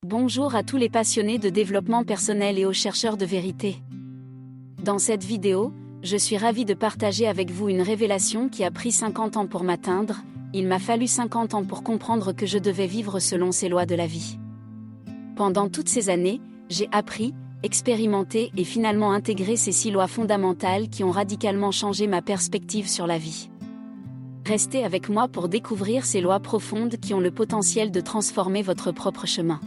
Bonjour à tous les passionnés de développement personnel et aux chercheurs de vérité. Dans cette vidéo, je suis ravie de partager avec vous une révélation qui a pris 50 ans pour m'atteindre. Il m'a fallu 50 ans pour comprendre que je devais vivre selon ces lois de la vie. Pendant toutes ces années, j'ai appris, expérimenté et finalement intégré ces 6 lois fondamentales qui ont radicalement changé ma perspective sur la vie. Restez avec moi pour découvrir ces lois profondes qui ont le potentiel de transformer votre propre chemin.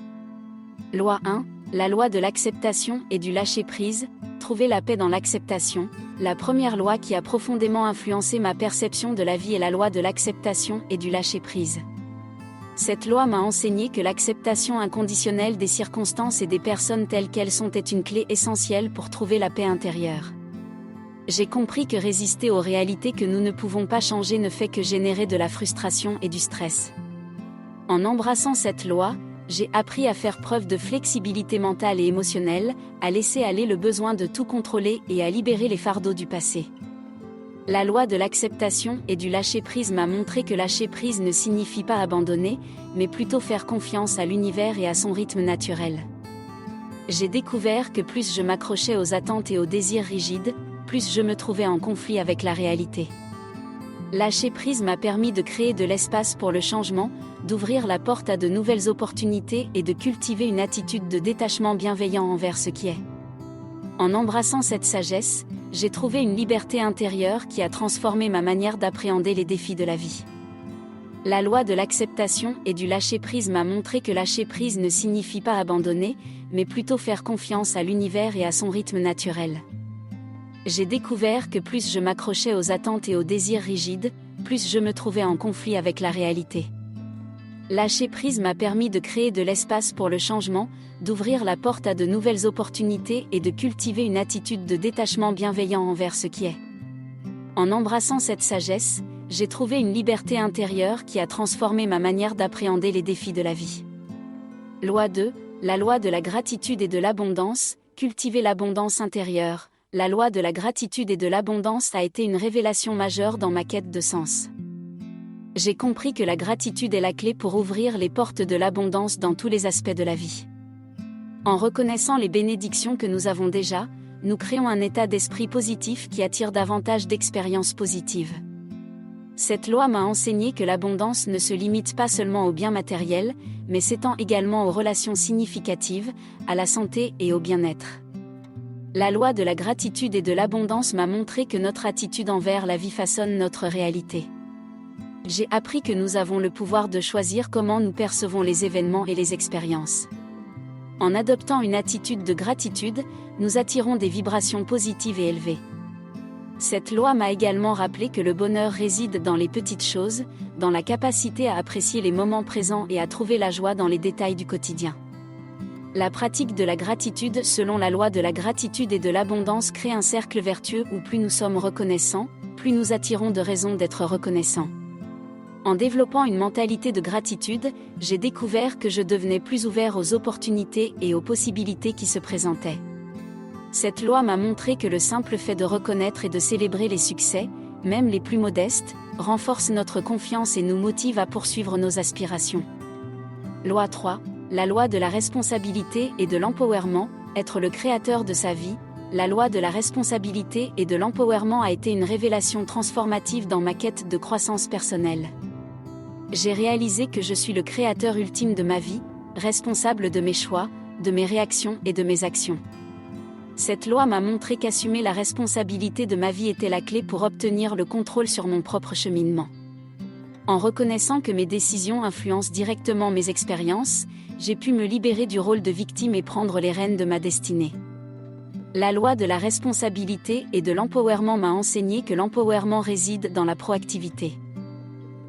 Loi 1, la loi de l'acceptation et du lâcher-prise. Trouver la paix dans l'acceptation. La première loi qui a profondément influencé ma perception de la vie est la loi de l'acceptation et du lâcher-prise. Cette loi m'a enseigné que l'acceptation inconditionnelle des circonstances et des personnes telles qu'elles sont est une clé essentielle pour trouver la paix intérieure. J'ai compris que résister aux réalités que nous ne pouvons pas changer ne fait que générer de la frustration et du stress. En embrassant cette loi, j'ai appris à faire preuve de flexibilité mentale et émotionnelle, à laisser aller le besoin de tout contrôler et à libérer les fardeaux du passé. La loi de l'acceptation et du lâcher-prise m'a montré que lâcher-prise ne signifie pas abandonner, mais plutôt faire confiance à l'univers et à son rythme naturel. J'ai découvert que plus je m'accrochais aux attentes et aux désirs rigides, plus je me trouvais en conflit avec la réalité. Lâcher prise m'a permis de créer de l'espace pour le changement, d'ouvrir la porte à de nouvelles opportunités et de cultiver une attitude de détachement bienveillant envers ce qui est. En embrassant cette sagesse, j'ai trouvé une liberté intérieure qui a transformé ma manière d'appréhender les défis de la vie. La loi de l'acceptation et du lâcher-prise m'a montré que lâcher prise ne signifie pas abandonner, mais plutôt faire confiance à l'univers et à son rythme naturel. J'ai découvert que plus je m'accrochais aux attentes et aux désirs rigides, plus je me trouvais en conflit avec la réalité. Lâcher prise m'a permis de créer de l'espace pour le changement, d'ouvrir la porte à de nouvelles opportunités et de cultiver une attitude de détachement bienveillant envers ce qui est. En embrassant cette sagesse, j'ai trouvé une liberté intérieure qui a transformé ma manière d'appréhender les défis de la vie. Loi 2, la loi de la gratitude et de l'abondance. Cultiver l'abondance intérieure. La loi de la gratitude et de l'abondance a été une révélation majeure dans ma quête de sens. J'ai compris que la gratitude est la clé pour ouvrir les portes de l'abondance dans tous les aspects de la vie. En reconnaissant les bénédictions que nous avons déjà, nous créons un état d'esprit positif qui attire davantage d'expériences positives. Cette loi m'a enseigné que l'abondance ne se limite pas seulement aux biens matériels, mais s'étend également aux relations significatives, à la santé et au bien-être. La loi de la gratitude et de l'abondance m'a montré que notre attitude envers la vie façonne notre réalité. J'ai appris que nous avons le pouvoir de choisir comment nous percevons les événements et les expériences. En adoptant une attitude de gratitude, nous attirons des vibrations positives et élevées. Cette loi m'a également rappelé que le bonheur réside dans les petites choses, dans la capacité à apprécier les moments présents et à trouver la joie dans les détails du quotidien. La pratique de la gratitude selon la loi de la gratitude et de l'abondance crée un cercle vertueux où plus nous sommes reconnaissants, plus nous attirons de raisons d'être reconnaissants. En développant une mentalité de gratitude, j'ai découvert que je devenais plus ouvert aux opportunités et aux possibilités qui se présentaient. Cette loi m'a montré que le simple fait de reconnaître et de célébrer les succès, même les plus modestes, renforce notre confiance et nous motive à poursuivre nos aspirations. Loi 3. La loi de la responsabilité et de l'empowerment, être le créateur de sa vie. La loi de la responsabilité et de l'empowerment a été une révélation transformative dans ma quête de croissance personnelle. J'ai réalisé que je suis le créateur ultime de ma vie, responsable de mes choix, de mes réactions et de mes actions. Cette loi m'a montré qu'assumer la responsabilité de ma vie était la clé pour obtenir le contrôle sur mon propre cheminement. En reconnaissant que mes décisions influencent directement mes expériences, j'ai pu me libérer du rôle de victime et prendre les rênes de ma destinée. La loi de la responsabilité et de l'empowerment m'a enseigné que l'empowerment réside dans la proactivité.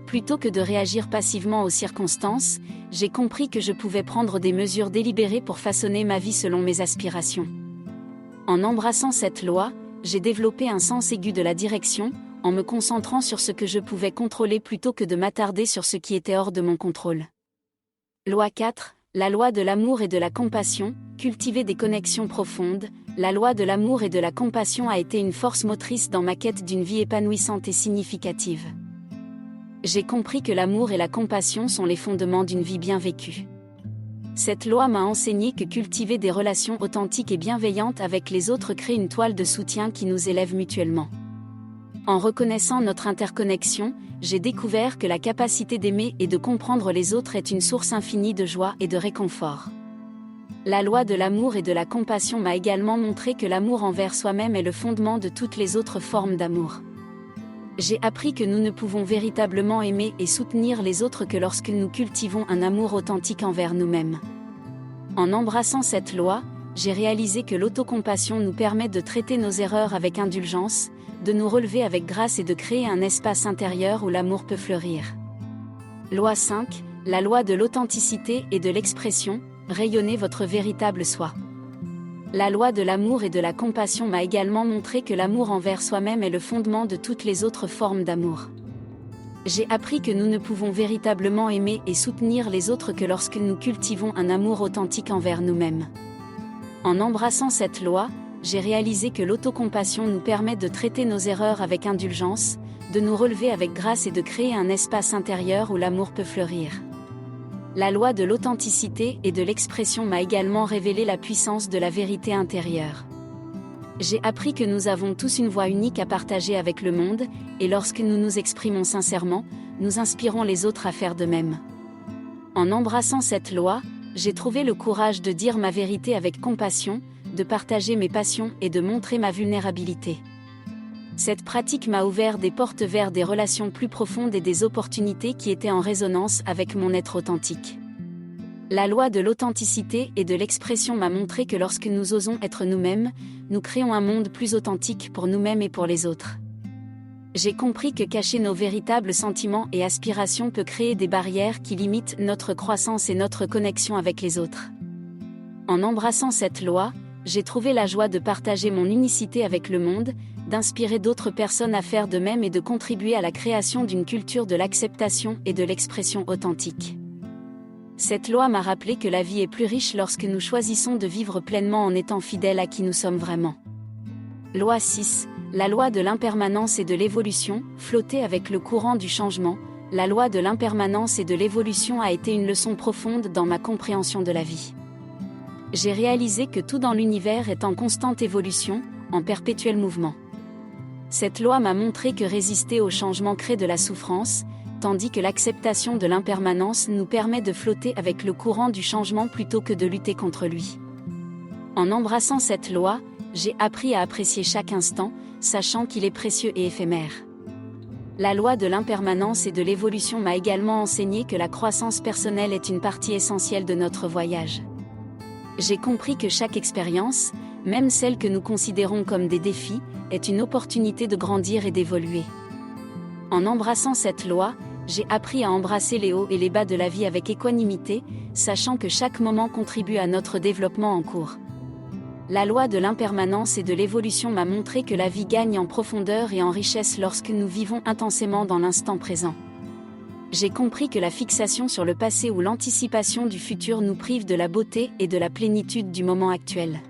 Plutôt que de réagir passivement aux circonstances, j'ai compris que je pouvais prendre des mesures délibérées pour façonner ma vie selon mes aspirations. En embrassant cette loi, j'ai développé un sens aigu de la direction, en me concentrant sur ce que je pouvais contrôler plutôt que de m'attarder sur ce qui était hors de mon contrôle. Loi 4, la loi de l'amour et de la compassion, cultiver des connexions profondes. La loi de l'amour et de la compassion a été une force motrice dans ma quête d'une vie épanouissante et significative. J'ai compris que l'amour et la compassion sont les fondements d'une vie bien vécue. Cette loi m'a enseigné que cultiver des relations authentiques et bienveillantes avec les autres crée une toile de soutien qui nous élève mutuellement. En reconnaissant notre interconnexion, j'ai découvert que la capacité d'aimer et de comprendre les autres est une source infinie de joie et de réconfort. La loi de l'amour et de la compassion m'a également montré que l'amour envers soi-même est le fondement de toutes les autres formes d'amour. J'ai appris que nous ne pouvons véritablement aimer et soutenir les autres que lorsque nous cultivons un amour authentique envers nous-mêmes. En embrassant cette loi, j'ai réalisé que l'autocompassion nous permet de traiter nos erreurs avec indulgence, de nous relever avec grâce et de créer un espace intérieur où l'amour peut fleurir. Loi 5, la loi de l'authenticité et de l'expression, rayonnez votre véritable soi. La loi de l'amour et de la compassion m'a également montré que l'amour envers soi-même est le fondement de toutes les autres formes d'amour. J'ai appris que nous ne pouvons véritablement aimer et soutenir les autres que lorsque nous cultivons un amour authentique envers nous-mêmes. En embrassant cette loi, j'ai réalisé que l'autocompassion nous permet de traiter nos erreurs avec indulgence, de nous relever avec grâce et de créer un espace intérieur où l'amour peut fleurir. La loi de l'authenticité et de l'expression m'a également révélé la puissance de la vérité intérieure. J'ai appris que nous avons tous une voix unique à partager avec le monde, et lorsque nous nous exprimons sincèrement, nous inspirons les autres à faire de même. En embrassant cette loi, j'ai trouvé le courage de dire ma vérité avec compassion, de partager mes passions et de montrer ma vulnérabilité. Cette pratique m'a ouvert des portes vers des relations plus profondes et des opportunités qui étaient en résonance avec mon être authentique. La loi de l'authenticité et de l'expression m'a montré que lorsque nous osons être nous-mêmes, nous créons un monde plus authentique pour nous-mêmes et pour les autres. J'ai compris que cacher nos véritables sentiments et aspirations peut créer des barrières qui limitent notre croissance et notre connexion avec les autres. En embrassant cette loi, j'ai trouvé la joie de partager mon unicité avec le monde, d'inspirer d'autres personnes à faire de même et de contribuer à la création d'une culture de l'acceptation et de l'expression authentique. Cette loi m'a rappelé que la vie est plus riche lorsque nous choisissons de vivre pleinement en étant fidèles à qui nous sommes vraiment. Loi 6, la loi de l'impermanence et de l'évolution, flotter avec le courant du changement. La loi de l'impermanence et de l'évolution a été une leçon profonde dans ma compréhension de la vie. J'ai réalisé que tout dans l'univers est en constante évolution, en perpétuel mouvement. Cette loi m'a montré que résister au changement crée de la souffrance, tandis que l'acceptation de l'impermanence nous permet de flotter avec le courant du changement plutôt que de lutter contre lui. En embrassant cette loi, j'ai appris à apprécier chaque instant, sachant qu'il est précieux et éphémère. La loi de l'impermanence et de l'évolution m'a également enseigné que la croissance personnelle est une partie essentielle de notre voyage. J'ai compris que chaque expérience, même celle que nous considérons comme des défis, est une opportunité de grandir et d'évoluer. En embrassant cette loi, j'ai appris à embrasser les hauts et les bas de la vie avec équanimité, sachant que chaque moment contribue à notre développement en cours. La loi de l'impermanence et de l'évolution m'a montré que la vie gagne en profondeur et en richesse lorsque nous vivons intensément dans l'instant présent. J'ai compris que la fixation sur le passé ou l'anticipation du futur nous prive de la beauté et de la plénitude du moment actuel.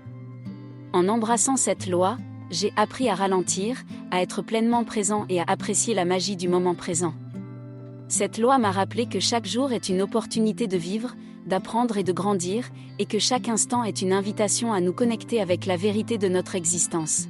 En embrassant cette loi, j'ai appris à ralentir, à être pleinement présent et à apprécier la magie du moment présent. Cette loi m'a rappelé que chaque jour est une opportunité de vivre, d'apprendre et de grandir, et que chaque instant est une invitation à nous connecter avec la vérité de notre existence.